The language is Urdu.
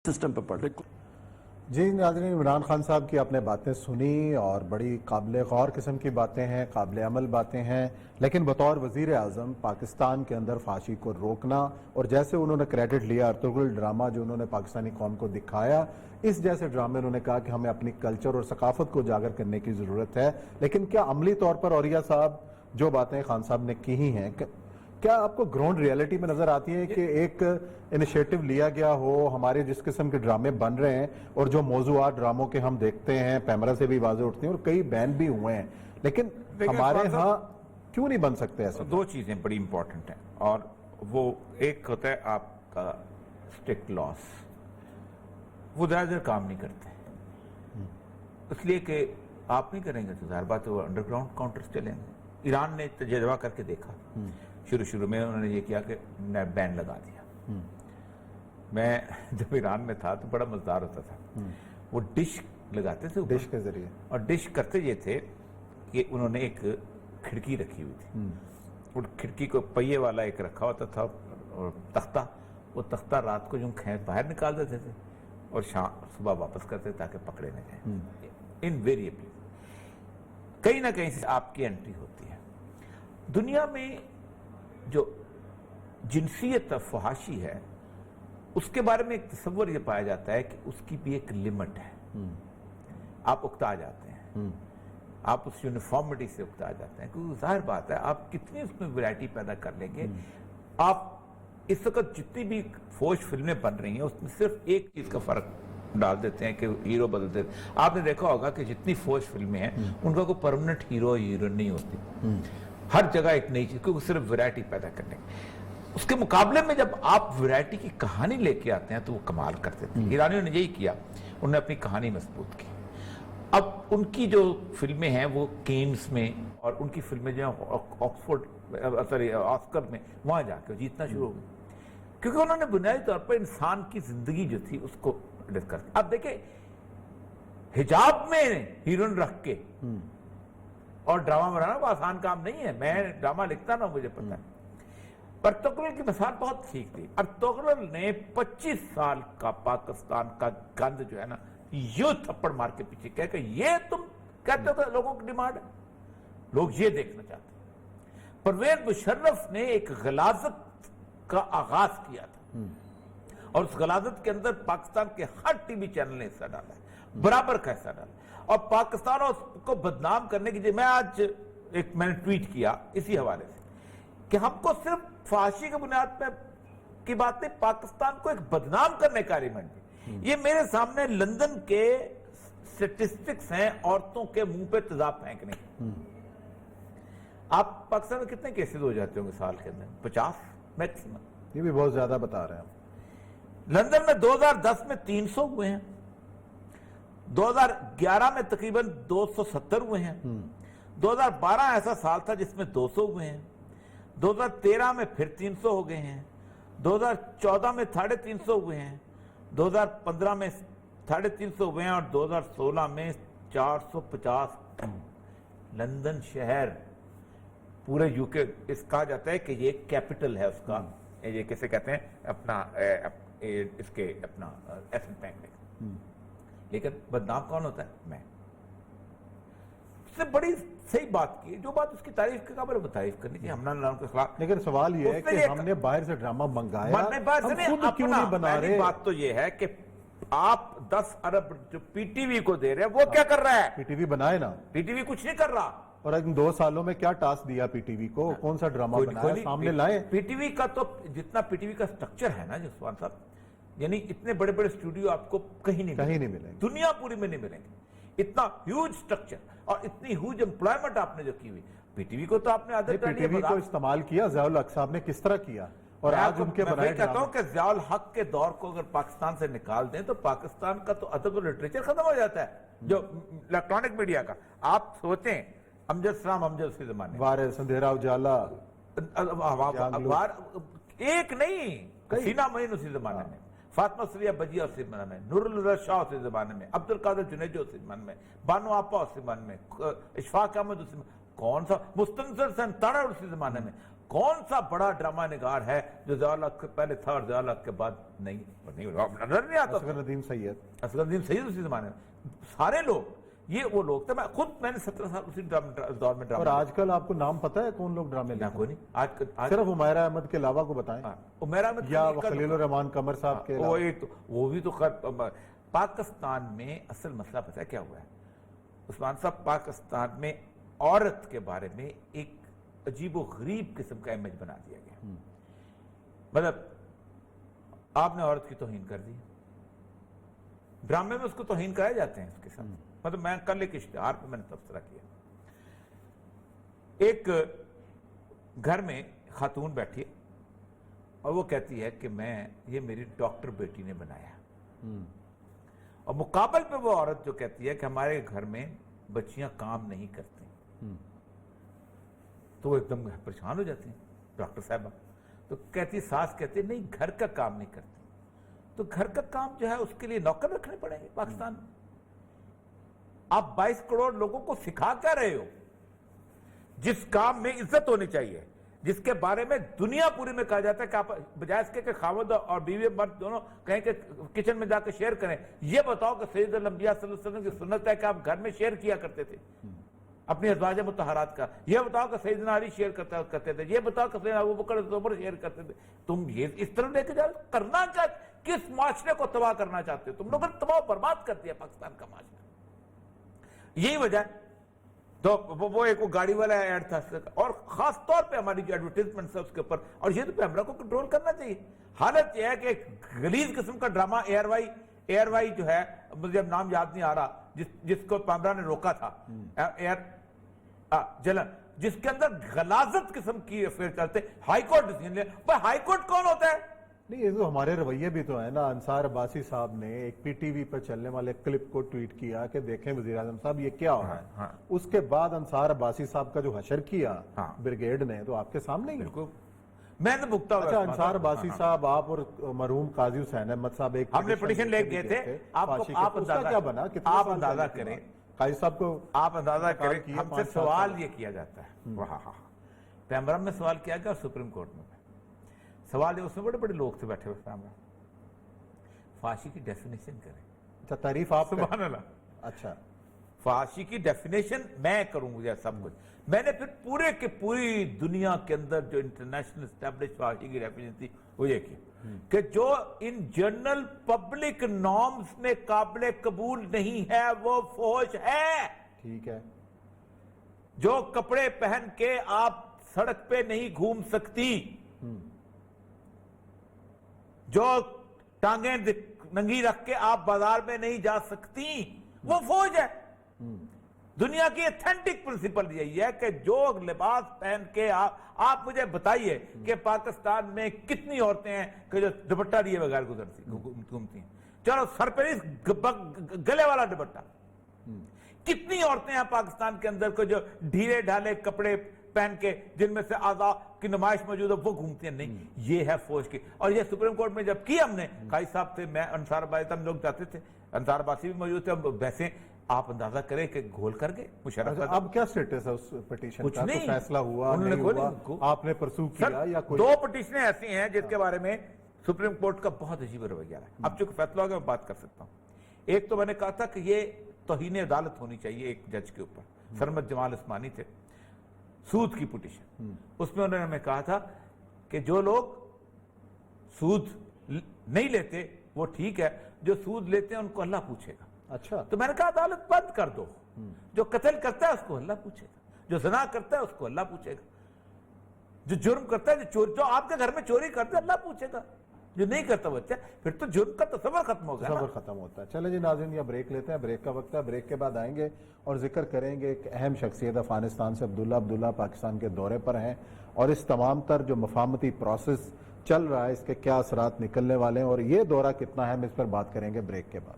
سسٹم پہ پڑھ رہے. جی ناظرین، عمران خان صاحب کی آپ نے باتیں سنی اور بڑی قابل غور قسم کی باتیں ہیں، قابل عمل باتیں ہیں، لیکن بطور وزیر اعظم پاکستان کے اندر فحاشی کو روکنا اور جیسے انہوں نے کریڈٹ لیا ارطغرل ڈرامہ جو انہوں نے پاکستانی قوم کو دکھایا، اس جیسے ڈرامے انہوں نے کہا کہ ہمیں اپنی کلچر اور ثقافت کو اجاگر کرنے کی ضرورت ہے، لیکن کیا عملی طور پر اوریہ صاحب جو باتیں خان صاحب نے کی ہیں کیا آپ کو گراؤنڈ ریئلٹی میں نظر آتی ہے کہ ایک انیشیٹو لیا گیا ہو، ہمارے جس قسم کے ڈرامے بن رہے ہیں اور جو موضوعات ڈراموں کے ہم دیکھتے ہیں پیمرا سے بھی واضح اٹھتے ہیں اور کئی بین بھی ہوئے ہیں، لیکن ہمارے ہاں کیوں نہیں بن سکتے ایسے؟ دو چیزیں بڑی امپورٹنٹ ہیں، اور وہ ایک ہوتا ہے آپ کا اسٹرکٹ لاس، وہ زیادہ کام نہیں کرتے اس لیے کہ آپ نہیں کریں گے تو ظاہر بات ہے وہ انڈر گراؤنڈ کاؤنٹرز چلیں گے. ایران نے تجربہ کر کے دیکھا، شروع میں انہوں نے یہ کیا کہ بین لگا دیا. میں جب ایران میں تھا تو بڑا مزدار ہوتا تھا، وہ ڈش لگاتے تھے ڈش کے ذریعے، اور ڈش کرتے یہ تھے کہ انہوں نے ایک کھڑکی رکھی ہوئی تھی، اور کھڑکی کو پہیے والا ایک رکھا ہوتا تھا اور تختہ، وہ تختہ رات کو جو باہر نکال دیتے تھے اور صبح واپس کرتے تاکہ پکڑے نہ جائیں. انویریبلی کہیں نہ کہیں سے آپ کی انٹری ہوتی ہے. دنیا میں جو جنسیت فحاشی ہے اس کے بارے میں ایک تصور یہ پایا جاتا ہے کہ اس کی بھی ایک لمٹ ہے. آپ اکتا جاتے ہیں، آپ اس یونیفارمٹی سے اکتا جاتے ہیں، کیونکہ ظاہر بات ہے آپ کتنی اس میں ویرائٹی پیدا کر لیں گے. آپ اس وقت جتنی بھی فوج فلمیں بن رہی ہیں اس میں صرف ایک چیز کا فرق ڈال دیتے ہیں کہ ہیرو بدلتے ہیں. آپ نے دیکھا ہوگا کہ جتنی فوج فلمیں ہیں ان کا کوئی پرمننٹ ہیرو نہیں ہوتی، ہر جگہ ایک نئی چیز، کیونکہ صرف ویرائٹی پیدا کرنے کی. اس کے مقابلے میں جب آپ ویرائٹی کی کہانی لے کے آتے ہیں تو وہ کمال کرتے تھے. ایرانیوں نے یہی کیا، انہوں نے اپنی کہانی مضبوط کی. اب ان کی جو فلمیں ہیں وہ کینز میں، اور ان کی فلمیں جو ہیں آسکر میں وہاں جا کے جیتنا شروع ہو گئی، کیونکہ انہوں نے بنیادی طور پر انسان کی زندگی جو تھی اس کو ڈسکس. اب دیکھیں حجاب میں ہیروئن رکھ کے اور ڈرامہ بنانا وہ آسان کام نہیں ہے. میں ڈرامہ لکھتا نا، مجھے پتہ ہے. ارطغرل کی مثال بہت ٹھیک تھی. ارطغرل نے 25 سال کا پاکستان کا گند جو ہے نا یوں تھپڑ مار کے پیچھے کہہ کہ یہ تم کہتے ہو کہ لوگوں کی ڈیمانڈ ہے، لوگ یہ دیکھنا چاہتے ہیں. پرویز مشرف نے ایک غلاظت کا آغاز کیا تھا، اور اس غلاظت کے اندر پاکستان کے ہر ٹی وی چینل نے حصہ ڈالا ہے، برابر کا حصہ ڈالا. اور پاکستان کو بدنام کرنے کی میں آج میں نے ٹویٹ کیا اسی حوالے سے کہ ہم کو صرف فحاشی کی بنیاد پہ کی بات نہیں، پاکستان کو ایک بدنام کرنے کا ایلیمنٹ بھی. یہ میرے سامنے لندن کے سٹیسٹکس ہیں عورتوں کے منہ پہ تیزاب پھینکنے کی. آپ پاکستان میں کتنے کیسز ہو جاتے ہوں گے سال کے اندر؟ 50 میکسیمم. یہ بھی بہت زیادہ بتا رہے ہیں. لندن میں 2010 میں 300 ہوئے ہیں، 2011 میں تقریباً 270 ہوئے ہیں، 2012 ایسا سال تھا جس میں 200 ہوئے ہیں، 2013 میں پھر 300 ہو گئے ہیں، 2014 میں 350 ہوئے ہیں، 2015 میں 350 ہوئے ہیں، اور 2016 میں 450. لندن شہر پورے یو کے اس کہا جاتا ہے کہ یہ کیپٹل ہے اس کا، یہ کیسے کہتے ہیں اپنا اس کے اپنا ایسن بینک میں. لیکن بدنام کون ہوتا ہے؟ میں. اس نے بڑی صحیح بات کی، جو بات اس کی تعریف کے قابل تعریف کرنی چاہیے. ہم نے کے خلاف، لیکن سوال یہ ہے کہ ہم نے باہر سے ڈرامہ منگایا، ہم خود کیوں نہیں بنا رہے؟ بات تو یہ ہے کہ آپ 10 ارب جو پی ٹی وی کو دے رہے ہیں وہ کیا کر رہا ہے؟ پی ٹی وی بنائے نا، پی ٹی وی کچھ نہیں کر رہا. اور ان 2 سالوں میں کیا ٹاسک دیا پی ٹی وی کو؟ کون سا ڈرامہ بنایا؟ سامنے لائے. پی ٹی وی کا تو جتنا پی ٹی وی کا سٹرکچر ہے نا جسوان صاحب، یعنی اتنے بڑے بڑے اسٹوڈیو آپ کو کہیں نہیں ملیں، دنیا پوری میں نہیں ملیں گے. اتنا ہیوج سٹرکچر اور اتنی ہیوج امپلائمنٹ آپ نے جو کی ہوئی. پی ٹی وی کو تو آپ نے پی ٹی وی کو استعمال کیا ضیاء الحق صاحب نے کس طرح کیا، اور آج ان کے بنائے. میں کہتا ہوں کہ ضیاء الحق کے دور کو اگر پاکستان سے نکال دیں تو پاکستان کا تو ادب و لٹریچر ختم ہو جاتا ہے، جو الیکٹرانک میڈیا کا. آپ سوچیں امجد سلام امجد اسی زمانے، وارث، اندھیرا اجالا، ایک نہیں حسینہ معین اسی زمانے میں، فاطمہ سریہ بجیہ اسی زمانے میں، نور الہدی شاہ اسی زمانے میں، عبد القادر جنیجو اسی زمانے میں، بانو آپا اسی زمانے میں، اشفاق احمد اسی زمانے میں، کون سا مستنصر سنتاڑا اسی زمانے میں. کون سا بڑا ڈرامہ نگار ہے جو ضیاء الحق سے پہلے تھا اور ضیاء الحق کے بعد نہیں نظر نہیں آتا؟ اصغر ندیم سید اسی زمانے میں سارے لوگ یہ وہ لوگ تھے. میں نے 17 سال اسی دور میں ڈرامہ. اور آج کل آپ کو نام پتہ ہے کون لوگ ڈرامے لکھتے ہیں؟ کوئی نہیں. آج صرف عمیرہ احمد کے علاوہ کو بتائیں. عمیر احمد یا خلیل الرحمان قمر صاحب کے علاوہ. وہ بھی تو پاکستان میں اصل مسئلہ پتہ ہے کیا ہوا ہے عثمان صاحب؟ پاکستان میں عورت کے بارے میں ایک عجیب و غریب قسم کا امیج بنا دیا گیا. مطلب آپ نے عورت کی توہین کر دی. ڈرامے میں اس کو توہین کرایا جاتے ہیں اس کے ساتھ. مطلب میں کل ایک اشتہار پہ میں نے تبصرہ کیا. ایک گھر میں خاتون بیٹھی ہے اور وہ کہتی ہے کہ یہ میری ڈاکٹر بیٹی نے بنایا. اور مقابل پہ وہ عورت جو کہتی ہے کہ ہمارے گھر میں بچیاں کام نہیں کرتی. تو وہ ایک دم پریشان ہو جاتی ہیں ڈاکٹر صاحبہ. تو ساس کہتی ہے نہیں گھر کا کام نہیں کرتی. تو گھر کا کام جو ہے اس کے لیے نوکر رکھنے پڑیں گے پاکستان میں. آپ 22 کروڑ لوگوں کو سکھا کیا رہے ہو؟ جس کام میں عزت ہونی چاہیے، جس کے بارے میں دنیا پوری میں کہا جاتا ہے کہ آپ بجائے اس کے کہ خاوند اور بیوی مرد دونوں کہیں کہ کچن میں جا کے شیئر کریں، یہ بتاؤ کہ سید الانبیاء صلی اللہ علیہ وسلم کی سنت ہے کہ آپ گھر میں شیئر کیا کرتے تھے اپنی ازواج مطہرات کا. یہ بتاؤ کہ سیدنا علی شیئر کرتے تھے. یہ بتاؤ کہ سیدنا ابوبکر عمر شیئر کرتے تھے. تم یہ اس طرح لے کے جاؤ کرنا چاہتے؟ کس معاشرے کو تباہ کرنا چاہتے ہو تم لوگوں نے؟ تباہ برباد کر دیا پاکستان کا معاشرہ. یہی وجہ ہے. تو وہ ایک گاڑی والا ایڈ تھا اور خاص طور پہ ہماری جو ایڈورٹیزمنٹ ہے اس کے اوپر. اور یہ تو پیمرا کو کنٹرول کرنا چاہیے. حالت یہ ہے کہ ایک غلیظ قسم کا ڈرامہ ایئر وائی جو ہے مجھے اب نام یاد نہیں آ رہا جس کو پیمرا نے روکا تھا جلن، جس کے اندر غلاظت قسم کی افیئر چلتے. ہائی کورٹ ڈیسیژن لے. ہائی کورٹ کون ہوتا ہے؟ نہیں یہ تو ہمارے رویے بھی تو ہے نا. انصار عباسی صاحب نے ایک پی ٹی وی پر چلنے والے کلپ کو ٹویٹ کیا کہ دیکھیں وزیر اعظم صاحب یہ کیا ہو رہا ہے. اس کے بعد انصار عباسی صاحب کا جو حشر کیا بریگیڈ نے تو آپ کے سامنے ہی. بالکل میں نے بھگتا ہوا. اچھا انصار عباسی صاحب آپ اور مرحوم قاضی حسین احمد صاحب ایک ہم نے پٹیشن لے گئے تھے. آپ اندازہ کریں قاضی صاحب کو آپ اندازہ کریں ہم سے سوال یہ کیا جاتا ہے. پیمرا میں سوال کیا گیا اور سپریم کورٹ میں سوال ہے. اس میں بڑے بڑے لوگ تھے بیٹھے ہوئے پیمرا. فحاشی کی ڈیفینیشن کریں. اچھا تعریف آپ سبحان اللہ. اچھا فحاشی کی ڈیفینیشن میں کروں گا سب کچھ. میں نے پھر پورے کے پوری دنیا کے اندر جو انٹرنیشنل اسٹیبلش فحاشی کی ڈیفینیشن تھی وہ یہ کی کہ جو ان جنرل پبلک نارمز میں قابل قبول نہیں ہے وہ فحش ہے. ٹھیک ہے. جو کپڑے پہن کے آپ سڑک پہ نہیں گھوم سکتی، جو ٹانگیں ننگی رکھ کے آپ بازار میں نہیں جا سکتی، وہ فوج ہے. دنیا کی ایتھنٹک پرنسپل یہی ہے کہ جو لباس پہن کے آپ مجھے بتائیے کہ پاکستان میں کتنی عورتیں ہیں کہ جو دوپٹہ لیے بغیر گھومتی ہیں. چلو سر پہ گلے والا دوپٹہ. کتنی عورتیں ہیں پاکستان کے اندر کو جو ڈھیلے ڈھالے کپڑے پہن کے جن میں سے اعضاء کی نمائش موجود ہے وہ گھومتی ہیں؟ نہیں، یہ ہے فوج کی. اور یہ سپریم کورٹ میں جب کی ہم نے قاضی صاحب تھے، میں انصار عباسی ہم لوگ جاتے تھے، انصار عباسی بھی موجود تھے. ویسے آپ اندازہ کریں کہ گھول کر گئے مشرف. اب کیا سٹیٹس ہے اس پٹیشن کا؟ کوئی فیصلہ ہوا نہیں ہوا؟ آپ نے پرسو کیا یا کوئی؟ 2 پٹیشنیں ایسی ہیں جس کے بارے میں سپریم کورٹ کا بہت عجیب رویہ ہے. اب چونکہ فیصلہ ہو گیا میں بات کر سکتا ہوں. ایک تو میں نے کہا تھا کہ یہ توہین عدالت ہونی چاہیے ایک جج کے اوپر. سرمد جمال عثمانی تھے. سود کی پٹیشن، اس میں انہوں نے ہمیں کہا تھا کہ جو لوگ سود نہیں لیتے وہ ٹھیک ہے، جو سود لیتے ہیں ان کو اللہ پوچھے گا. اچھا. تو میں نے کہا عدالت بند کر دو. جو قتل کرتا ہے اس کو اللہ پوچھے گا، جو زنا کرتا ہے اس کو اللہ پوچھے گا، جو جرم کرتا ہے جو آپ کے گھر میں چوری کرتا ہے اللہ پوچھے گا، جو نہیں کرتا بچہ پھر تو جرم کا تصور ختم ہو گیا. تصور ختم ہوتا ہے. چلیں جی ناظرین یہ بریک لیتے ہیں. بریک کا وقت ہے. بریک کے بعد آئیں گے اور ذکر کریں گے ایک اہم شخصیت افغانستان سے عبداللہ پاکستان کے دورے پر ہیں اور اس تمام تر جو مفاہمتی پروسیس چل رہا ہے اس کے کیا اثرات نکلنے والے ہیں اور یہ دورہ کتنا اہم اس پر بات کریں گے بریک کے بعد.